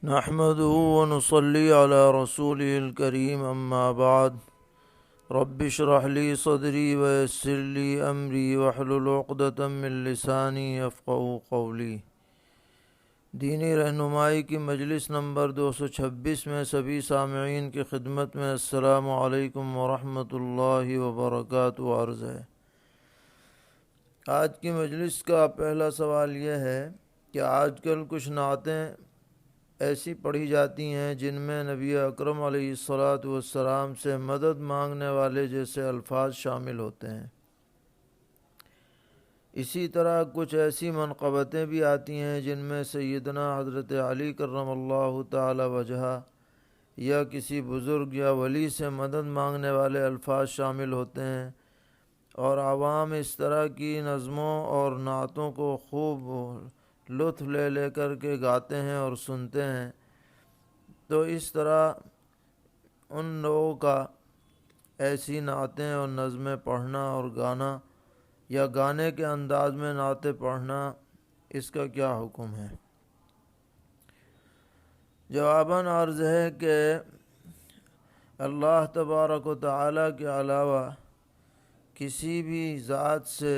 نحمده ونصلي على رسوله الكريم أما بعد رب اشرح لي صدري ويسر لي أمري واحلل عقدة من لساني يفقهوا قولي۔ دینی رہنمائی کی مجلس نمبر 226 میں سبھی سامعین کی خدمت میں السلام علیکم ورحمۃ اللہ وبرکاتہ عرض ہے۔ آج کی مجلس کا پہلا سوال یہ ہے کہ آج کل کچھ نعتیں ایسی پڑھی جاتی ہیں جن میں نبی اکرم علیہ الصلاۃ والسلام سے مدد مانگنے والے جیسے الفاظ شامل ہوتے ہیں۔ اسی طرح کچھ ایسی منقبتیں بھی آتی ہیں جن میں سیدنا حضرت علی کرم اللہ تعالی وجہہ یا کسی بزرگ یا ولی سے مدد مانگنے والے الفاظ شامل ہوتے ہیں، اور عوام اس طرح کی نظموں اور نعتوں کو خوب لطف لے لے کر کے گاتے ہیں اور سنتے ہیں۔ تو اس طرح ان لوگوں کا ایسی نعتیں اور نظمیں پڑھنا اور گانا یا گانے کے انداز میں نعتیں پڑھنا، اس کا کیا حکم ہے؟ جواباً عرض ہے کہ اللہ تبارک و تعالیٰ کے علاوہ کسی بھی ذات سے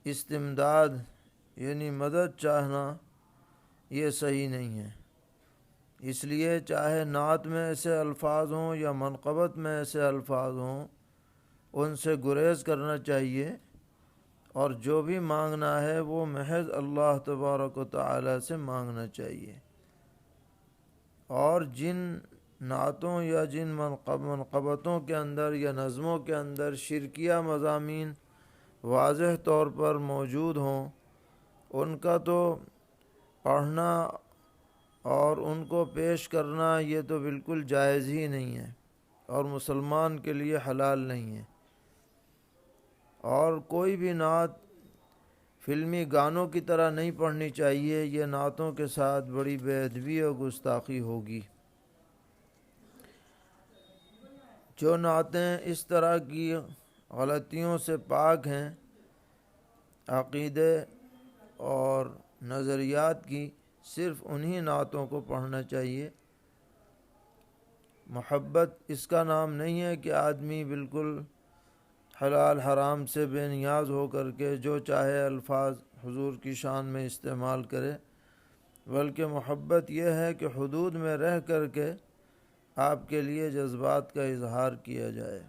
استمداد یعنی مدد چاہنا یہ صحیح نہیں ہے۔ اس لیے چاہے نعت میں ایسے الفاظ ہوں یا منقبت میں ایسے الفاظ ہوں، ان سے گریز کرنا چاہیے، اور جو بھی مانگنا ہے وہ محض اللہ تبارک و تعالی سے مانگنا چاہیے۔ اور جن نعتوں یا جن منقبتوں کے اندر یا نظموں کے اندر شرکیہ مضامین واضح طور پر موجود ہوں، ان کا تو پڑھنا اور ان کو پیش کرنا یہ تو بالکل جائز ہی نہیں ہے اور مسلمان کے لیے حلال نہیں ہے۔ اور کوئی بھی نعت فلمی گانوں کی طرح نہیں پڑھنی چاہیے، یہ نعتوں کے ساتھ بڑی بے ادبی اور گستاخی ہوگی۔ جو نعتیں اس طرح کی غلطیوں سے پاک ہیں، عقیدے اور نظریات کی، صرف انہی نعتوں کو پڑھنا چاہیے۔ محبت اس کا نام نہیں ہے کہ آدمی بالکل حلال حرام سے بے نیاز ہو کر کے جو چاہے الفاظ حضور کی شان میں استعمال کرے، بلکہ محبت یہ ہے کہ حدود میں رہ کر کے آپ کے لیے جذبات کا اظہار کیا جائے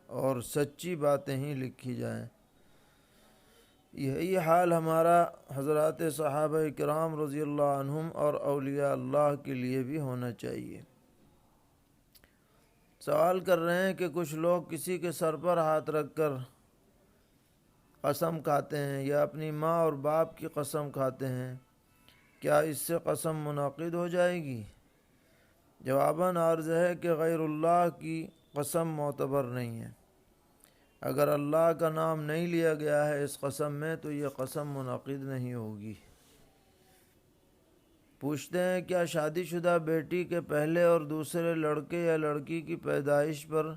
اور سچی باتیں ہی لکھی جائیں۔ یہی حال ہمارا حضرات صحابہ کرام رضی اللہ عنہم اور اولیاء اللہ کے لیے بھی ہونا چاہیے۔ سوال کر رہے ہیں کہ کچھ لوگ کسی کے سر پر ہاتھ رکھ کر قسم کھاتے ہیں یا اپنی ماں اور باپ کی قسم کھاتے ہیں، کیا اس سے قسم منعقد ہو جائے گی؟ جواباً عرض ہے کہ غیر اللہ کی قسم معتبر نہیں ہے۔ اگر اللہ کا نام نہیں لیا گیا ہے اس قسم میں تو یہ قسم منعقد نہیں ہوگی۔ پوچھتے ہیں کیا شادی شدہ بیٹی کے پہلے اور دوسرے لڑکے یا لڑکی کی پیدائش پر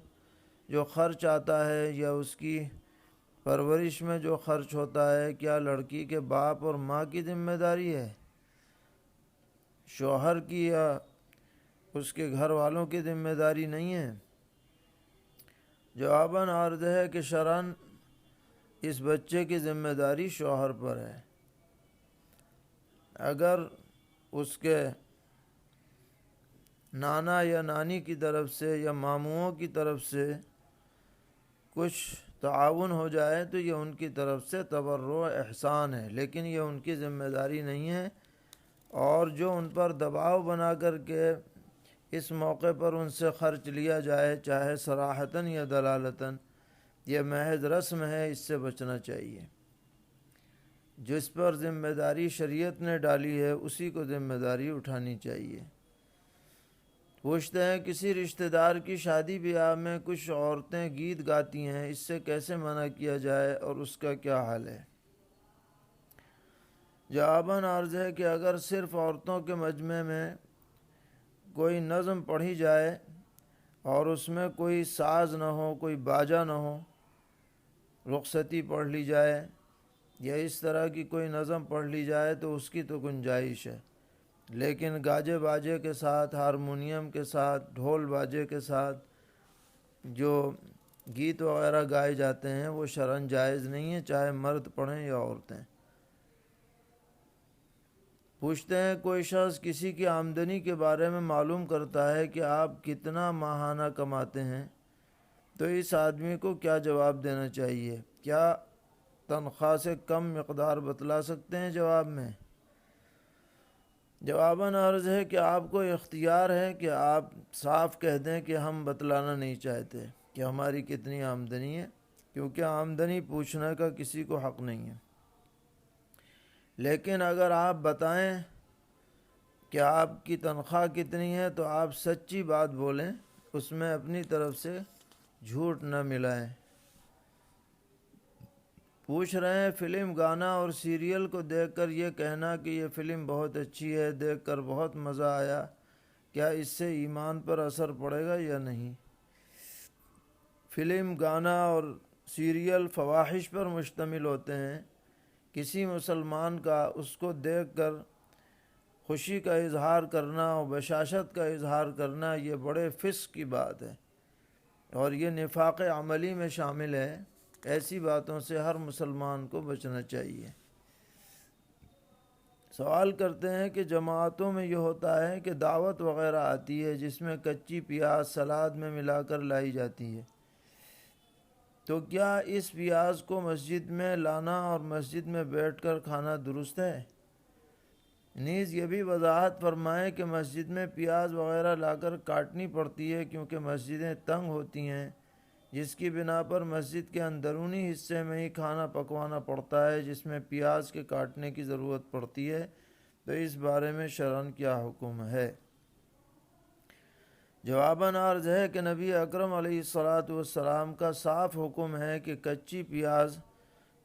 جو خرچ آتا ہے یا اس کی پرورش میں جو خرچ ہوتا ہے، کیا لڑکی کے باپ اور ماں کی ذمہ داری ہے، شوہر کی یا اس کے گھر والوں کی ذمہ داری نہیں ہے؟ جواباً عرض ہے کہ شرعاً اس بچے کی ذمہ داری شوہر پر ہے۔ اگر اس کے نانا یا نانی کی طرف سے یا ماموؤں کی طرف سے کچھ تعاون ہو جائے تو یہ ان کی طرف سے تبرع احسان ہے، لیکن یہ ان کی ذمہ داری نہیں ہے، اور جو ان پر دباؤ بنا کر کے اس موقع پر ان سے خرچ لیا جائے، چاہے صراحتاً یا دلالتاً، یہ محض رسم ہے، اس سے بچنا چاہیے۔ جس پر ذمہ داری شریعت نے ڈالی ہے اسی کو ذمہ داری اٹھانی چاہیے۔ پوچھتے ہیں کسی رشتہ دار کی شادی بیاہ میں کچھ عورتیں گیت گاتی ہیں، اس سے کیسے منع کیا جائے اور اس کا کیا حل ہے؟ جواباً عرض ہے کہ اگر صرف عورتوں کے مجمع میں کوئی نظم پڑھی جائے اور اس میں کوئی ساز نہ ہو، کوئی باجا نہ ہو، رخصتی پڑھ لی جائے یا اس طرح کی کوئی نظم پڑھ لی جائے تو اس کی تو گنجائش ہے۔ لیکن گاجے باجے کے ساتھ، ہارمونیم کے ساتھ، ڈھول باجے کے ساتھ جو گیت وغیرہ گائے جاتے ہیں وہ شرعاً جائز نہیں ہے، چاہے مرد پڑھیں یا عورتیں۔ پوچھتے ہیں کوئی شخص کسی کی آمدنی کے بارے میں معلوم کرتا ہے کہ آپ کتنا ماہانہ کماتے ہیں، تو اس آدمی کو کیا جواب دینا چاہیے؟ کیا تنخواہ سے کم مقدار بتلا سکتے ہیں؟ جواب میں جواباً عرض ہے کہ آپ کو اختیار ہے کہ آپ صاف کہہ دیں کہ ہم بتلانا نہیں چاہتے کہ ہماری کتنی آمدنی ہے، کیونکہ آمدنی پوچھنے کا کسی کو حق نہیں ہے۔ لیکن اگر آپ بتائیں کہ آپ کی تنخواہ کتنی ہے تو آپ سچی بات بولیں، اس میں اپنی طرف سے جھوٹ نہ ملائیں۔ پوچھ رہے ہیں فلم، گانا اور سیریل کو دیکھ کر یہ کہنا کہ یہ فلم بہت اچھی ہے، دیکھ کر بہت مزہ آیا، کیا اس سے ایمان پر اثر پڑے گا یا نہیں؟ فلم، گانا اور سیریل فواحش پر مشتمل ہوتے ہیں۔ کسی مسلمان کا اس کو دیکھ کر خوشی کا اظہار کرنا اور بشاشت کا اظہار کرنا یہ بڑے فسق کی بات ہے، اور یہ نفاق عملی میں شامل ہے۔ ایسی باتوں سے ہر مسلمان کو بچنا چاہیے۔ سوال کرتے ہیں کہ جماعتوں میں یہ ہوتا ہے کہ دعوت وغیرہ آتی ہے جس میں کچی پیاز سلاد میں ملا کر لائی جاتی ہے، تو کیا اس پیاز کو مسجد میں لانا اور مسجد میں بیٹھ کر کھانا درست ہے؟ نیز یہ بھی وضاحت فرمائیں کہ مسجد میں پیاز وغیرہ لا کر کاٹنی پڑتی ہے کیونکہ مسجدیں تنگ ہوتی ہیں، جس کی بنا پر مسجد کے اندرونی حصے میں ہی کھانا پکوانا پڑتا ہے جس میں پیاز کے کاٹنے کی ضرورت پڑتی ہے، تو اس بارے میں شرعاً کیا حکم ہے؟ جواباً عرض ہے کہ نبی اکرم علیہ الصلاۃ کا صاف حکم ہے کہ کچی پیاز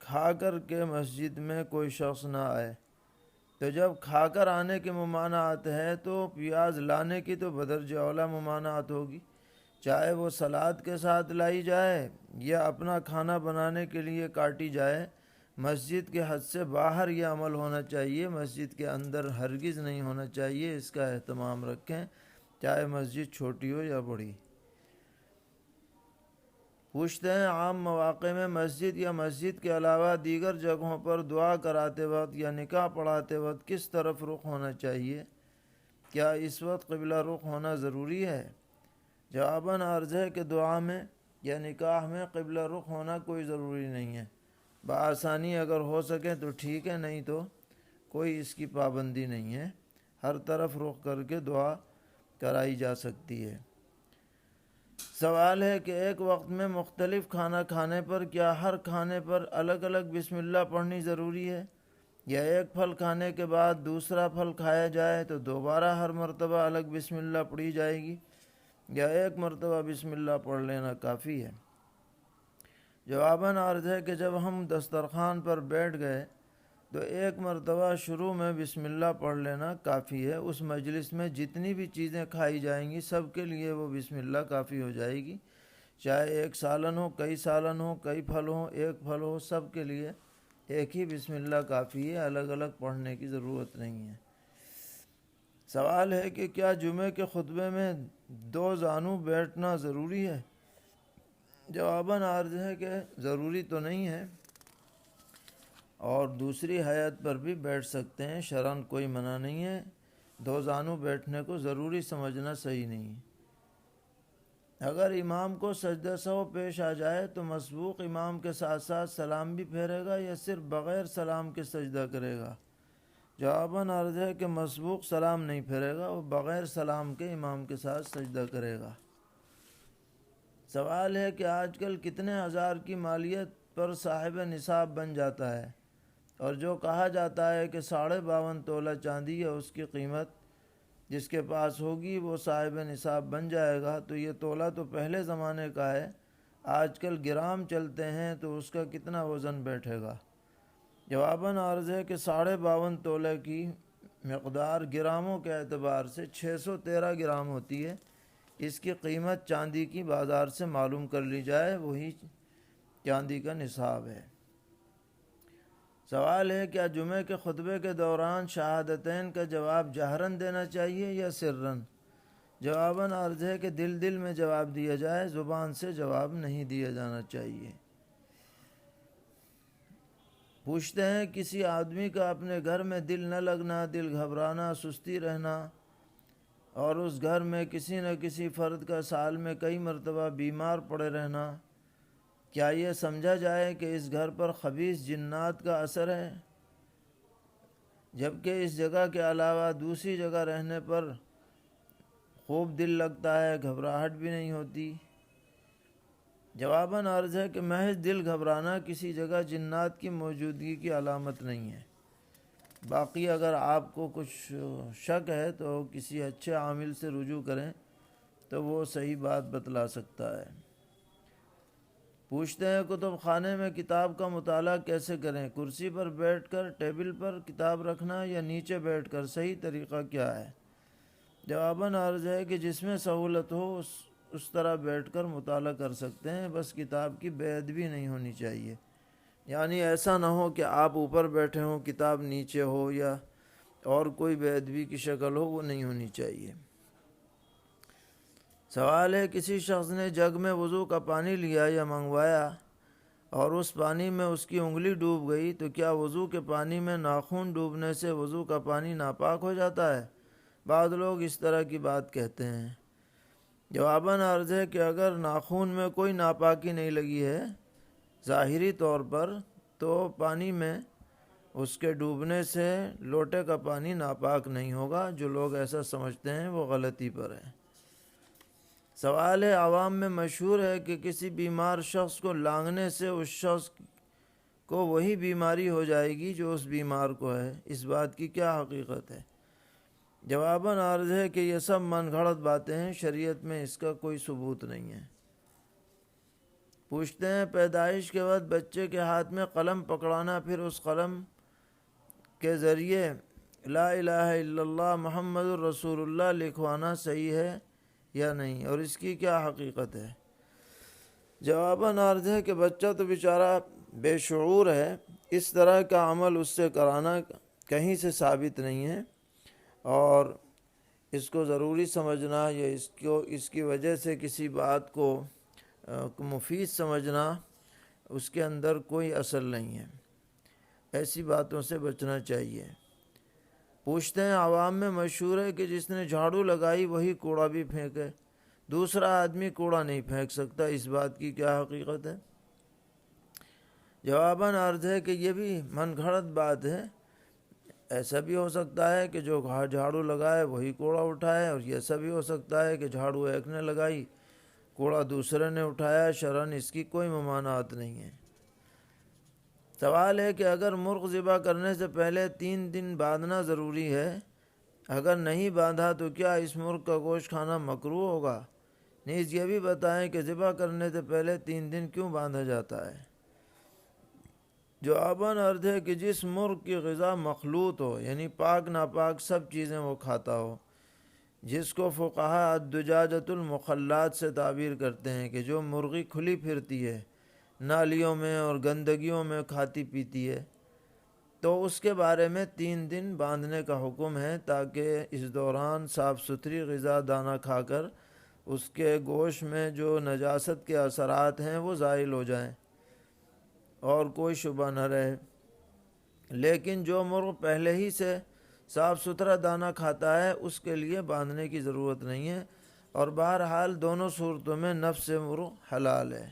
کھا کر کے مسجد میں کوئی شخص نہ آئے۔ تو جب کھا کر آنے کی ممانعت ہے تو پیاز لانے کی تو بدرجہ اولیٰ ممانعت ہوگی، چاہے وہ سلاد کے ساتھ لائی جائے یا اپنا کھانا بنانے کے لیے کاٹی جائے۔ مسجد کے حد سے باہر یہ عمل ہونا چاہیے، مسجد کے اندر ہرگز نہیں ہونا چاہیے۔ اس کا اہتمام رکھیں، چاہے مسجد چھوٹی ہو یا بڑی۔ پوچھتے ہیں عام مواقع میں مسجد یا مسجد کے علاوہ دیگر جگہوں پر دعا کراتے وقت یا نکاح پڑھاتے وقت کس طرف رخ ہونا چاہیے؟ کیا اس وقت قبلہ رخ ہونا ضروری ہے؟ جواباً عرض ہے کہ دعا میں یا نکاح میں قبلہ رخ ہونا کوئی ضروری نہیں ہے، بآسانی اگر ہو سکے تو ٹھیک ہے، نہیں تو کوئی اس کی پابندی نہیں ہے، ہر طرف رخ کر کے دعا کرائی جا سکتی ہے۔ سوال ہے کہ ایک وقت میں مختلف کھانا کھانے پر کیا ہر کھانے پر الگ الگ بسم اللہ پڑھنی ضروری ہے، یا ایک پھل کھانے کے بعد دوسرا پھل کھایا جائے تو دوبارہ ہر مرتبہ الگ بسم اللہ پڑھی جائے گی، یا ایک مرتبہ بسم اللہ پڑھ لینا کافی ہے؟ جواباً عرض ہے کہ جب ہم دسترخوان پر بیٹھ گئے تو ایک مرتبہ شروع میں بسم اللہ پڑھ لینا کافی ہے۔ اس مجلس میں جتنی بھی چیزیں کھائی جائیں گی سب کے لیے وہ بسم اللہ کافی ہو جائے گی، چاہے ایک سالن ہو، کئی سالن ہو، کئی پھل ہو، ایک پھل ہو، سب کے لیے ایک ہی بسم اللہ کافی ہے، الگ الگ پڑھنے کی ضرورت نہیں ہے۔ سوال ہے کہ کیا جمعے کے خطبے میں دو زانو بیٹھنا ضروری ہے؟ جواباً عرض ہے کہ ضروری تو نہیں ہے، اور دوسری حیت پر بھی بیٹھ سکتے ہیں، شرعاً کوئی منع نہیں ہے۔ دو زانو بیٹھنے کو ضروری سمجھنا صحیح نہیں ہے۔ اگر امام کو سجدہ سہو پیش آ جائے تو مسبوق امام کے ساتھ ساتھ سلام بھی پھیرے گا یا صرف بغیر سلام کے سجدہ کرے گا؟ جواباً عرض ہے کہ مسبوق سلام نہیں پھیرے گا، وہ بغیر سلام کے امام کے ساتھ سجدہ کرے گا۔ سوال ہے کہ آج کل کتنے ہزار کی مالیت پر صاحب نصاب بن جاتا ہے، اور جو کہا جاتا ہے کہ 52.5 تولہ چاندی ہے اس کی قیمت جس کے پاس ہوگی وہ صاحب نصاب بن جائے گا، تو یہ تولہ تو پہلے زمانے کا ہے، آج کل گرام چلتے ہیں تو اس کا کتنا وزن بیٹھے گا؟ جواباً عرض ہے کہ 52.5 تولہ کی مقدار گراموں کے اعتبار سے 613 گرام ہوتی ہے۔ اس کی قیمت چاندی کی بازار سے معلوم کر لی جائے، وہی چاندی کا نصاب ہے۔ سوال ہے کیا جمعے کے خطبے کے دوران شہادتین کا جواب جہراً دینا چاہیے یا سرراً؟ جواباً عرض ہے کہ دل دل میں جواب دیا جائے، زبان سے جواب نہیں دیا جانا چاہیے۔ پوچھتے ہیں کسی آدمی کا اپنے گھر میں دل نہ لگنا، دل گھبرانا، سستی رہنا اور اس گھر میں کسی نہ کسی فرد کا سال میں کئی مرتبہ بیمار پڑے رہنا، کیا یہ سمجھا جائے کہ اس گھر پر خبیث جنات کا اثر ہے، جبکہ اس جگہ کے علاوہ دوسری جگہ رہنے پر خوب دل لگتا ہے، گھبراہٹ بھی نہیں ہوتی؟ جواباً عرض ہے کہ محض دل گھبرانا کسی جگہ جنات کی موجودگی کی علامت نہیں ہے۔ باقی اگر آپ کو کچھ شک ہے تو کسی اچھے عامل سے رجوع کریں تو وہ صحیح بات بتلا سکتا ہے۔ پوچھتے ہیں کتب خانے میں کتاب کا مطالعہ کیسے کریں؟ کرسی پر بیٹھ کر، ٹیبل پر کتاب رکھنا یا نیچے بیٹھ کر؟ صحیح طریقہ کیا ہے؟ جواباً عرض ہے کہ جس میں سہولت ہو اس طرح بیٹھ کر مطالعہ کر سکتے ہیں، بس کتاب کی بے ادبی نہیں ہونی چاہیے، یعنی ایسا نہ ہو کہ آپ اوپر بیٹھے ہوں کتاب نیچے ہو یا اور کوئی بے ادبی کی شکل ہو، وہ نہیں ہونی چاہیے۔ سوال ہے کسی شخص نے جگ میں وضو کا پانی لیا یا منگوایا اور اس پانی میں اس کی انگلی ڈوب گئی تو کیا وضو کے پانی میں ناخن ڈوبنے سے وضو کا پانی ناپاک ہو جاتا ہے؟ بعض لوگ اس طرح کی بات کہتے ہیں۔ جواباً عرض ہے کہ اگر ناخن میں کوئی ناپاکی نہیں لگی ہے ظاہری طور پر تو پانی میں اس کے ڈوبنے سے لوٹے کا پانی ناپاک نہیں ہوگا۔ جو لوگ ایسا سمجھتے ہیں وہ غلطی پر ہے۔ سوال ہے عوام میں مشہور ہے کہ کسی بیمار شخص کو لانگنے سے اس شخص کو وہی بیماری ہو جائے گی جو اس بیمار کو ہے، اس بات کی کیا حقیقت ہے؟ جواباً عرض ہے کہ یہ سب من گھڑت باتیں ہیں، شریعت میں اس کا کوئی ثبوت نہیں ہے۔ پوچھتے ہیں پیدائش کے وقت بچے کے ہاتھ میں قلم پکڑانا، پھر اس قلم کے ذریعے لا الہ الا اللہ محمد الرسول اللہ لکھوانا صحیح ہے یا نہیں، اور اس کی کیا حقیقت ہے؟ جواباً عرض ہے کہ بچہ تو بیچارہ بے شعور ہے، اس طرح کا عمل اس سے کرانا کہیں سے ثابت نہیں ہے، اور اس کو ضروری سمجھنا یا اس کی وجہ سے کسی بات کو مفید سمجھنا اس کے اندر کوئی اصل نہیں ہے، ایسی باتوں سے بچنا چاہیے۔ پوچھتے ہیں عوام میں مشہور ہے کہ جس نے جھاڑو لگائی وہی کوڑا بھی پھینکے، دوسرا آدمی کوڑا نہیں پھینک سکتا، اس بات کی کیا حقیقت ہے؟ جواباً عرض ہے کہ یہ بھی من گھڑت بات ہے۔ ایسا بھی ہو سکتا ہے کہ جو جھاڑو لگائے وہی کوڑا اٹھائے، اور ایسا بھی ہو سکتا ہے کہ جھاڑو ایک نے لگائی کوڑا دوسرے نے اٹھایا، شرعاً اس کی کوئی ممانعت نہیں ہے۔ سوال ہے کہ اگر مرغ ذبح کرنے سے پہلے 3 دن باندھنا ضروری ہے، اگر نہیں باندھا تو کیا اس مرغ کا گوشت کھانا مکروہ ہوگا؟ نیز یہ بھی بتائیں کہ ذبح کرنے سے پہلے 3 دن کیوں باندھا جاتا ہے؟ جواباً عرض ہے کہ جس مرغ کی غذا مخلوط ہو، یعنی پاک ناپاک سب چیزیں وہ کھاتا ہو، جس کو فقہاء الدجاجۃ المخلات سے تعبیر کرتے ہیں کہ جو مرغی کھلی پھرتی ہے، نالیوں میں اور گندگیوں میں کھاتی پیتی ہے، تو اس کے بارے میں 3 دن باندھنے کا حکم ہے تاکہ اس دوران صاف ستھری غذا دانہ کھا کر اس کے گوشت میں جو نجاست کے اثرات ہیں وہ زائل ہو جائیں اور کوئی شبہ نہ رہے۔ لیکن جو مرغ پہلے ہی سے صاف ستھرا دانہ کھاتا ہے اس کے لیے باندھنے کی ضرورت نہیں ہے، اور بہرحال دونوں صورتوں میں نفس مرغ حلال ہے۔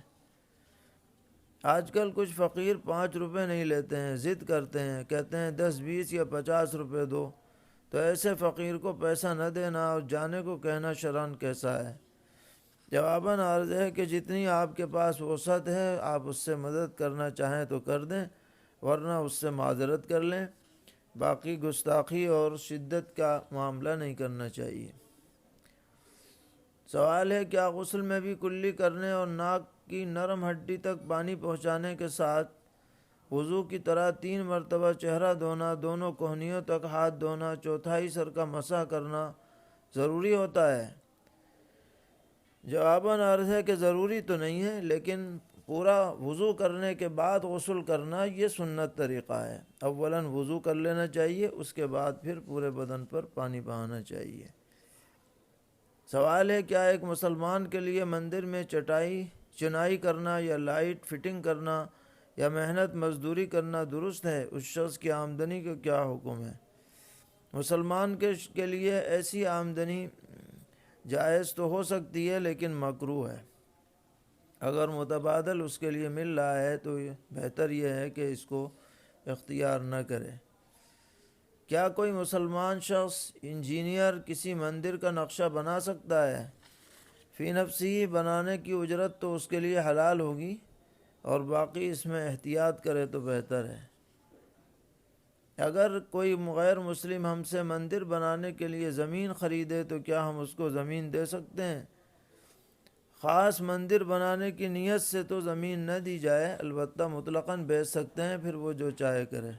آج کل کچھ فقیر 5 روپے نہیں لیتے ہیں، ضد کرتے ہیں، کہتے ہیں 10 20 یا 50 روپے دو، تو ایسے فقیر کو پیسہ نہ دینا اور جانے کو کہنا شرعاً کیسا ہے؟ جواباً عرض ہے کہ جتنی آپ کے پاس وسعت ہے آپ اس سے مدد کرنا چاہیں تو کر دیں، ورنہ اس سے معذرت کر لیں، باقی گستاخی اور شدت کا معاملہ نہیں کرنا چاہیے۔ سوال ہے کیا غسل میں بھی کلی کرنے اور ناک کی نرم ہڈی تک پانی پہنچانے کے ساتھ وضو کی طرح 3 مرتبہ چہرہ دھونا، دونوں کوہنیوں تک ہاتھ دھونا، چوتھائی سر کا مسح کرنا ضروری ہوتا ہے؟ جواباً عرض ہے کہ ضروری تو نہیں ہے، لیکن پورا وضو کرنے کے بعد غسل کرنا یہ سنت طریقہ ہے۔ اولاً وضو کر لینا چاہیے، اس کے بعد پھر پورے بدن پر پانی بہانا چاہیے۔ سوال ہے، کیا ایک مسلمان کے لیے مندر میں چنائی کرنا یا لائٹ فٹنگ کرنا یا محنت مزدوری کرنا درست ہے؟ اس شخص کی آمدنی کا کیا حکم ہے؟ مسلمان کے لیے ایسی آمدنی جائز تو ہو سکتی ہے لیکن مکروہ ہے۔ اگر متبادل اس کے لیے مل رہا ہے تو بہتر یہ ہے کہ اس کو اختیار نہ کرے۔ کیا کوئی مسلمان شخص انجینئر کسی مندر کا نقشہ بنا سکتا ہے؟ فی نفسی بنانے کی اجرت تو اس کے لیے حلال ہوگی، اور باقی اس میں احتیاط کرے تو بہتر ہے۔ اگر کوئی غیر مسلم ہم سے مندر بنانے کے لیے زمین خریدے تو کیا ہم اس کو زمین دے سکتے ہیں؟ خاص مندر بنانے کی نیت سے تو زمین نہ دی جائے، البتہ مطلقاً بیچ سکتے ہیں، پھر وہ جو چاہے کرے۔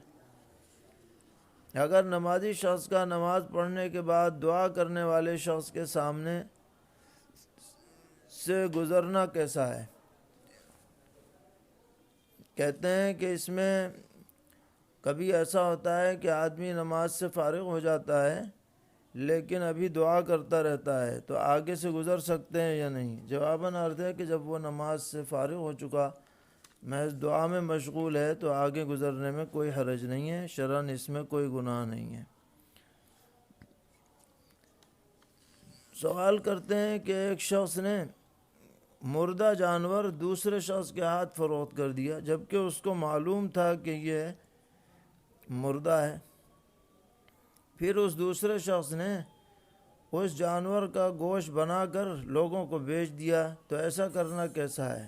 اگر نمازی شخص کا نماز پڑھنے کے بعد دعا کرنے والے شخص کے سامنے سے گزرنا کیسا ہے؟ کہتے ہیں کہ اس میں کبھی ایسا ہوتا ہے کہ آدمی نماز سے فارغ ہو جاتا ہے لیکن ابھی دعا کرتا رہتا ہے، تو آگے سے گزر سکتے ہیں یا نہیں؟ جواباً عرض ہے کہ جب وہ نماز سے فارغ ہو چکا محض دعا میں مشغول ہے تو آگے گزرنے میں کوئی حرج نہیں ہے، شرعاً اس میں کوئی گناہ نہیں ہے۔ سوال کرتے ہیں کہ ایک شخص نے مردہ جانور دوسرے شخص کے ہاتھ فروخت کر دیا جبکہ اس کو معلوم تھا کہ یہ مردہ ہے، پھر اس دوسرے شخص نے اس جانور کا گوشت بنا کر لوگوں کو بیچ دیا، تو ایسا کرنا کیسا ہے؟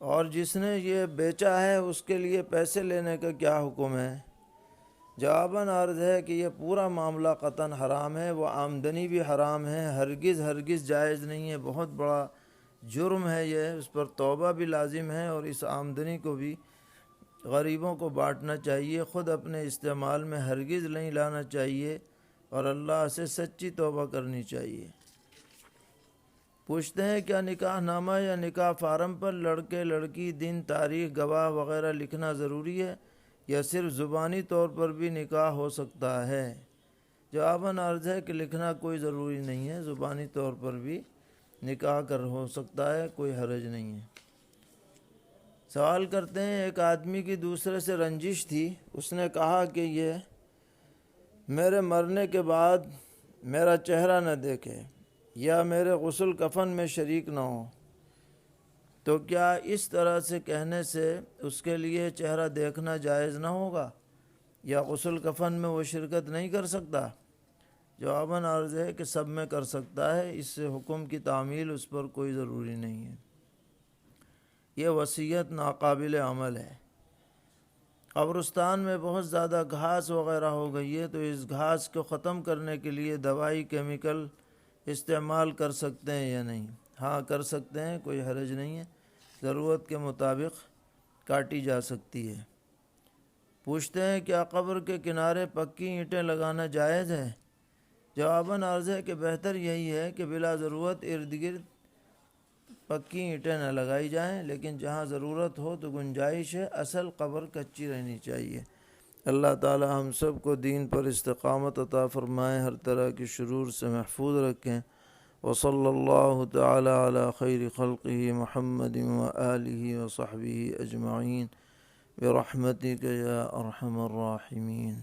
اور جس نے یہ بیچا ہے اس کے لیے پیسے لینے کا کیا حکم ہے؟ جواباً عرض ہے کہ یہ پورا معاملہ قطعاً حرام ہے، وہ آمدنی بھی حرام ہے، ہرگز جائز نہیں ہے، بہت بڑا جرم ہے یہ، اس پر توبہ بھی لازم ہے، اور اس آمدنی کو بھی غریبوں کو بانٹنا چاہیے، خود اپنے استعمال میں ہرگز نہیں لانا چاہیے، اور اللہ سے سچی توبہ کرنی چاہیے۔ پوچھتے ہیں، کیا نکاح نامہ یا نکاح فارم پر لڑکے لڑکی دن تاریخ گواہ وغیرہ لکھنا ضروری ہے یا صرف زبانی طور پر بھی نکاح ہو سکتا ہے؟ جواباً عرض ہے کہ لکھنا کوئی ضروری نہیں ہے، زبانی طور پر بھی نکاح ہو سکتا ہے، کوئی حرج نہیں ہے۔ سوال کرتے ہیں، ایک آدمی کی دوسرے سے رنجش تھی، اس نے کہا کہ یہ میرے مرنے کے بعد میرا چہرہ نہ دیکھے یا میرے غسل کفن میں شریک نہ ہو، تو کیا اس طرح سے کہنے سے اس کے لیے چہرہ دیکھنا جائز نہ ہوگا یا غسل کفن میں وہ شرکت نہیں کر سکتا؟ جواباً عرض ہے کہ سب میں کر سکتا ہے، اس سے حکم کی تعمیل اس پر کوئی ضروری نہیں ہے۔ یہ وصیت ناقابل عمل ہے۔ قبرستان میں بہت زیادہ گھاس وغیرہ ہو گئی ہے تو اس گھاس کو ختم کرنے کے لیے دوائی کیمیکل استعمال کر سکتے ہیں یا نہیں؟ ہاں کر سکتے ہیں، کوئی حرج نہیں ہے، ضرورت کے مطابق کاٹی جا سکتی ہے۔ پوچھتے ہیں، کیا قبر کے کنارے پکی اینٹیں لگانا جائز ہے؟ جواباً عرض ہے کہ بہتر یہی ہے کہ بلا ضرورت ارد گرد پکی اینٹیں نہ لگائی جائیں، لیکن جہاں ضرورت ہو تو گنجائش ہے، اصل قبر کچی رہنی چاہیے۔ اللہ تعالی ہم سب کو دین پر استقامت عطا فرمائے، ہر طرح کی شرور سے محفوظ رکھیں۔ وصلی اللہ تعالی علی خیر خلقہ محمد وآلہ وصحبہ اجمعین برحمتک یا ارحم الراحمین۔